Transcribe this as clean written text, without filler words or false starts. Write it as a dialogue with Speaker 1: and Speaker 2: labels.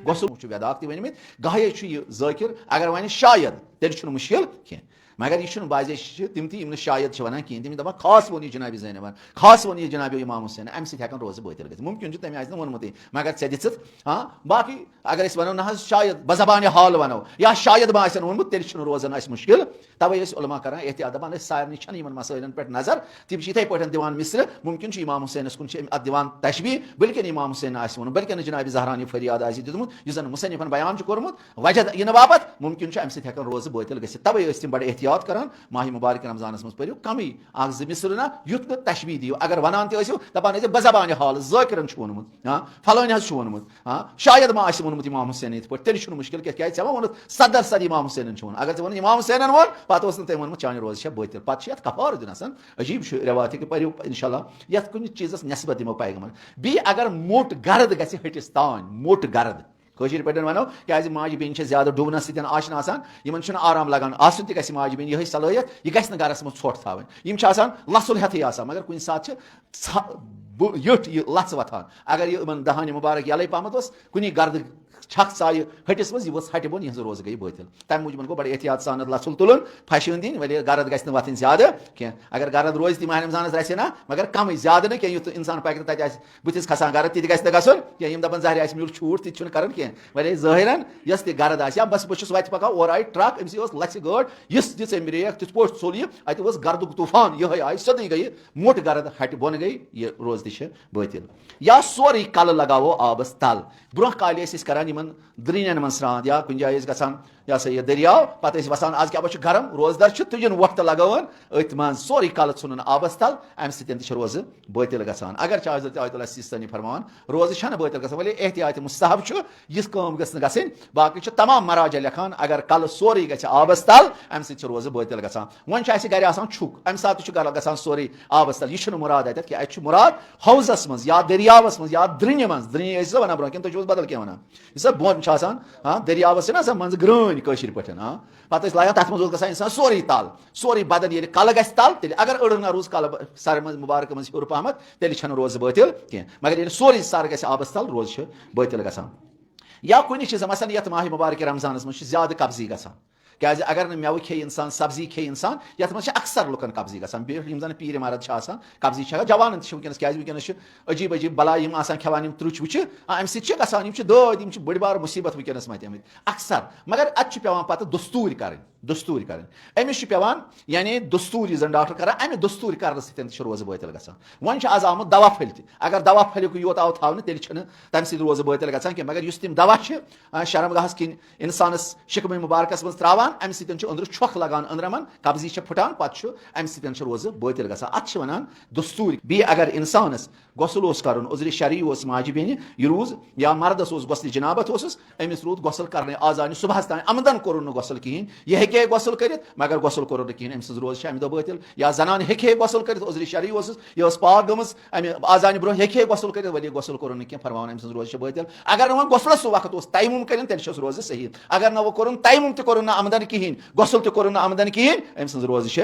Speaker 1: गसल वेदाक वन गहे ज़ाकिर अगर वन शायद तेल मुश्किल कह मगर यह बाजे तम तम शायद वन कहें तम दपान खास वो यह जनाब ज़ैनब खास वो यह जनाब इमाम हुसैन अम सैन रोज़ बातिल गि मुमकिन तमें आज वोनमुत मगर ऐ दिख हाँ बाकी अगर वो ना शायद बजबान हाल वनो या शायद बन वोनमुत तेल रोजान मुश्किल तवे उलमा कर एहतियात दपान सारे मसलन पे नजर तम इथे पे दिवान मिसर मुमकिन इमाम हुसैन कुन दिवान तशबी बल्कि इमाम हुसैन आन बल्कि जनाब जहरानी फरियाद दितमुत जन मुसन्निफन बयान कोर्मुत वजह इन बापत मुमकिन अम सैन रोज़ बातिल गि तवे तम बड़े एहतियात करान माह मुबारक रमजानस मज पो कमी अ मिसर ना युथ तशबी दियो अगर वनान दपान बजबान हाल ज़ाकिरन वोनमुत हाँ फलान वोनमुत हाँ शायद मा वोनमुत इमाम हुसैन इत पे तेल मुश्किल क्या वोन सदर सद इमाम हुसैन वन अगर वन इमाम हुसैन वोन पे तम वोनमुत चान रोज बातिल पे कफार दिन अजीब रिवायत कि पो इंशाल्लाह ये कुछ चीज़ नस्बत दिमो पैगम्बर बी अगर मोट गर्द गि हटिस तान मोट गर्द कशर पे वनो क्या माज बेन ज्यादा डुबनस सतन आशना इन आराम लगान आसन तक माज बेन यही सलाहियत यह गि गरस मज ोट थवन लसुल हेथी मगर कुछ सात युठ यह लच वथान अगर यह दहान मुबारक यल पहमत कुछ गर्द छक साय हटिस मज यह हट बोन यह रोज गई बातिल तम मूजूब गो बड़े एहतियात सान लसुल तुलन फशन दिन वह गर्द गि वथन ज्यादा कह अगर गर्द रोज माह रमजान रहे ना मगर कम ज्यादा ना कह युथ इंसान पैक तक बुथिस खसान गर्द ति गि गन कह दपान जहर मिल छूट ति कर कह वह ज़ाहिरन यस तह गर्द आ बस बहुत वत पकान और आई ट्रक अमस लच गाड़ यस दिस ब्रेक तिथ पे सोल यह अत गर्दुक तूफान यह आई सोदी गई मोट गर्द हट बोन गई यह रोज तह बातिल या सोरे कल लगावो आबस तल ब्रोह काल करान द्रीन मन स्रान या कुछ जाए गसान यह सा यह दरियाव पे वसान आज क्या गरम रोजदार तुजन वोट तो लगान अत मन सोरे कल ुन आबस तल अम सतन रोज बातिल गसान अगर हजरत फरमान रोज बातिल गसान वली एहतियात मुस्तहब यह गन बाकी तमाम मराज लिखान अगर कल सोरे ग आबस तल अम रोज बातिल गसान वन गर छुक अम सात गसान सोरे आबस तल यह मुराद अत कि मुराद हौजस मज या दरियावस मज या द्रिन मज द्रिन वन ब्रो कि तुम बदल क्या वन यह बोन हाँ दरियावस मन ग्रन कशर पे हाँ पे लागान तथ मज ग इंसान सोरे तल सोरे बदन ये कल ग तल तेल अगर अड़ ना रोज कल सर मज मुबारक मज हर पहमत तेल रोज बातिल कह मगर ये सोरे सर ग आबस तल रोज बातिल गसान या कुछ चीज़ मसलन ये माह मुबारक रमजानस मज ज्यादा कब्जी गसान क्या अगर मेव खे इंसान सब्जी खे इंसान ये मज अक्सर लुकन कब्जी गसान जन पीर मरद कब्जी जवान वनस क्या वनस अजीब अजीब बलाय खेवान त्रुच वुच अम ससान दद बड़ बार मुसीबत वनस मत अक्सर मगर अत पे पे दस्तूर कर अमिस पेवान यानी दस्तूर जन डॉक्टर कर अमे दस्तूर कर सतन रोज बातिल गसान वन आज आमुत दवा फल अगर दवा फल योत आव थवन तेल तम सत रोज बातिल गसान कि मगर तम दवा शर्मगाहस किन इंसानस शिकम मुबारकस मज त्रावान अम सतन अंदर छख लगान अंदरमन कब्जी फुटान पे अम सतन रोज बातिल गसान अत वन दस्तूर बी अगर इंसानस गसल कर उजर शरी माज बेन यह रूज या मर्दस गसल जनाबत अमिस रूद गसल कर आज आन सुबह तान अमदन कोर गसल कहें यह हे गसल कर मगर गसल कोर कहें अम रोज अमे दो बातिल या जनान हे गसल कर उजर शरी यह पाक गमज आज आन ब्रो हे गसल कर वली गसल कोर कह फरमान अम रोज बातिल अगर वह गसलस वक्त तयमुम कर तेल रोज सही अगर ना वो कोर तयमुम तोर आमदन कहें गसल तोर आमदन कहें अम रोज